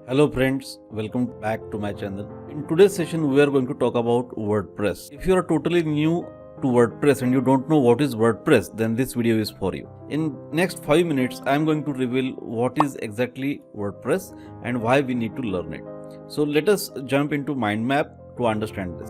Hello friends, welcome back to my channel. In today's session we are going to talk about WordPress. If you are totally new to WordPress and you don't know what is WordPress, then this video is for you. In next 5 minutes I am going to reveal what is exactly WordPress and why we need to learn it. So let us jump into mind map to understand this.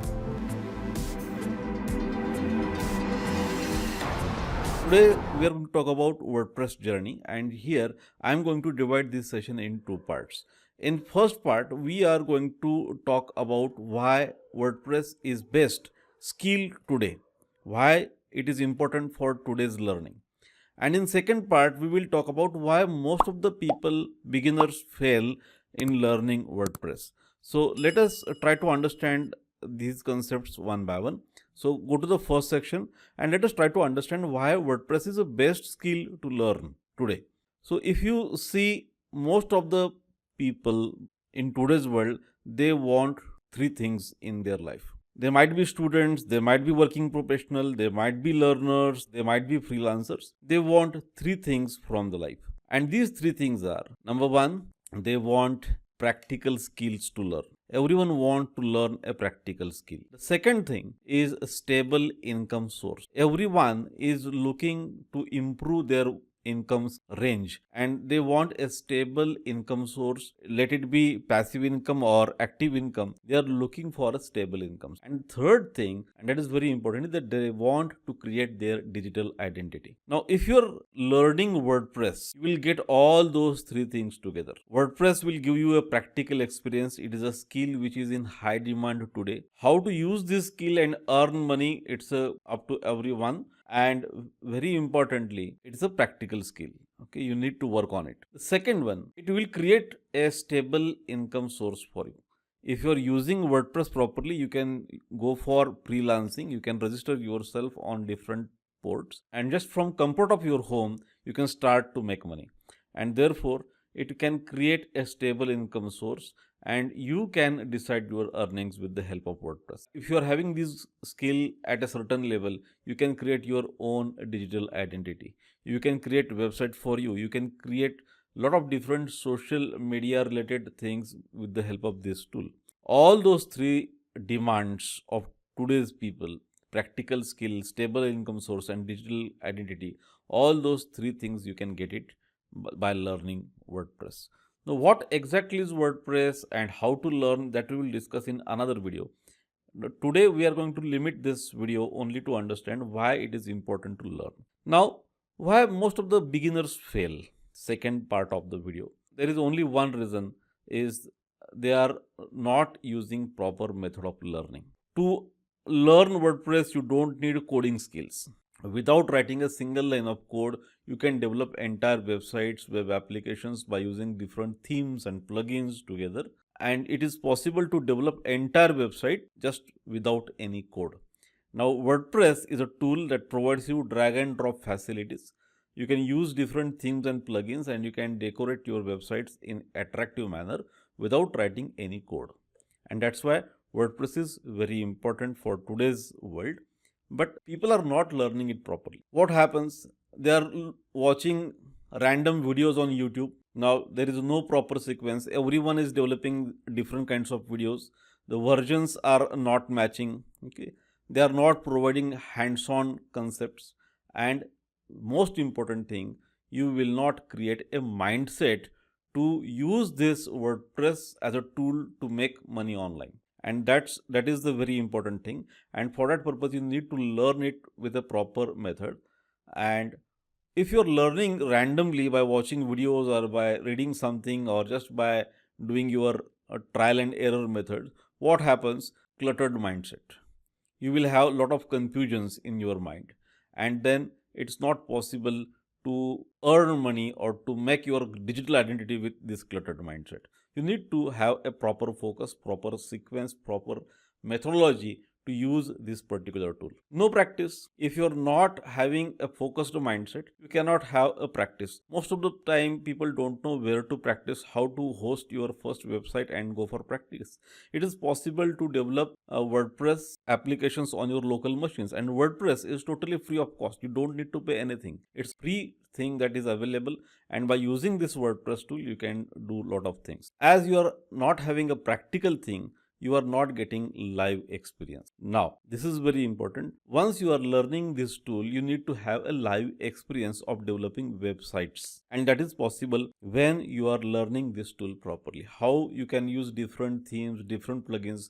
Today we are going to talk about WordPress journey, and here I am going to divide this session in two parts. In first part we are going to talk about why WordPress is best skill today, why it is important for today's learning. And in second part we will talk about why most of the people beginners fail in learning WordPress. So let us try to understand these concepts one by one. So go to the first section and let us try to understand why WordPress is the best skill to learn today. So if you see, most of the people in today's world, they want three things in their life. They might be students, they might be working professional, they might be learners, they might be freelancers. They want three things from the life. And these three things are, number one, they want practical skills to learn. Everyone wants to learn a practical skill. The second thing is a stable income source. Everyone is looking to improve their income range and they want a stable income source. Let it be passive income or active income. They are looking for a stable income. And third thing, and that is very important, is that they want to create their digital identity. Now, if you're learning WordPress, you will get all those three things together. WordPress will give you a practical experience. It is a skill which is in high demand today. How to use this skill and earn money, it's up to everyone. And very importantly, it's a practical skill. Okay, you need to work on it. The second one, it will create a stable income source for you. If you're using WordPress properly, you can go for freelancing. You can register yourself on different ports, and just from comfort of your home, you can start to make money. And therefore, it can create a stable income source, and you can decide your earnings with the help of WordPress. If you are having this skill at a certain level, you can create your own digital identity. You can create website for you. You can create a lot of different social media related things with the help of this tool. All those three demands of today's people, practical skill, stable income source, and digital identity, all those three things you can get it by learning WordPress. Now, what exactly is WordPress and how to learn, that we will discuss in another video. Today we are going to limit this video only to understand why it is important to learn. Now, why most of the beginners fail, second part of the video. There is only one reason, is they are not using proper method of learning. To learn WordPress, you don't need coding skills. Without writing a single line of code, you can develop entire websites, web applications by using different themes and plugins together. And it is possible to develop entire website just without any code. Now, WordPress is a tool that provides you drag and drop facilities. You can use different themes and plugins, and you can decorate your websites in attractive manner without writing any code. And that's why WordPress is very important for today's world. But people are not learning it properly. What happens? They are watching random videos on YouTube. Now, there is no proper sequence. Everyone is developing different kinds of videos. The versions are not matching. Okay, they are not providing hands-on concepts. And most important thing, you will not create a mindset to use this WordPress as a tool to make money online. And that is the very important thing, and for that purpose you need to learn it with a proper method. And if you're learning randomly by watching videos or by reading something or just by doing your trial and error method, what happens? Cluttered mindset. You will have a lot of confusions in your mind, and then it's not possible to earn money or to make your digital identity with this cluttered mindset. You need to have a proper focus, proper sequence, proper methodology to use this particular tool. No practice. If you're not having a focused mindset, you cannot have a practice. Most of the time, people don't know where to practice, how to host your first website and go for practice. It is possible to develop WordPress applications on your local machines, and WordPress is totally free of cost. You don't need to pay anything. It's free thing that is available, and by using this WordPress tool you can do a lot of things. As you are not having a practical thing, you are not getting live experience. Now, this is very important. Once you are learning this tool, you need to have a live experience of developing websites. And that is possible when you are learning this tool properly. How you can use different themes, different plugins,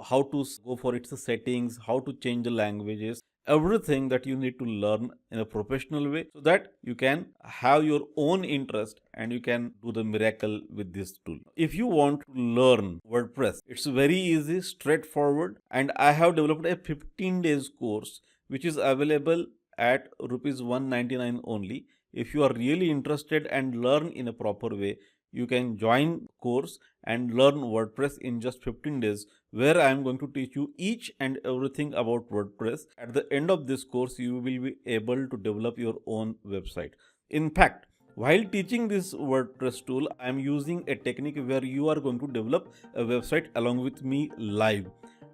how to go for its settings, how to change the languages, everything that you need to learn in a professional way so that you can have your own interest and you can do the miracle with this tool. If you want to learn WordPress, it's very easy, straightforward, and I have developed a 15 days course which is available at rupees 199 only. If you are really interested and learn in a proper way, you can join course and learn WordPress in just 15 days, where I am going to teach you each and everything about WordPress. At the end of this course, you will be able to develop your own website. In fact, while teaching this WordPress tool, I am using a technique where you are going to develop a website along with me live.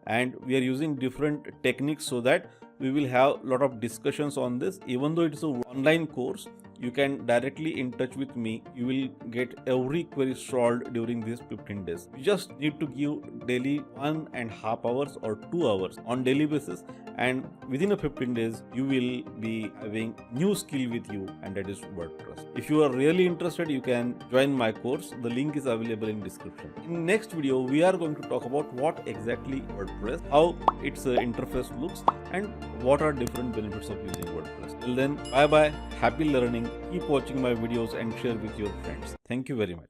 And we are using different techniques so that we will have a lot of discussions on this. Even though it is an online course, you can directly in touch with me. You will get every query solved during these 15 days. You just need to give daily 1.5 hours or 2 hours on daily basis, and within a 15 days you will be having new skill with you, and that is WordPress. If you are really interested, you can join my course. The link is available in description. In next video, we are going to talk about what exactly WordPress, how its interface looks, and what are different benefits of using WordPress. Till then, bye bye, happy learning, keep watching my videos and share with your friends. Thank you very much.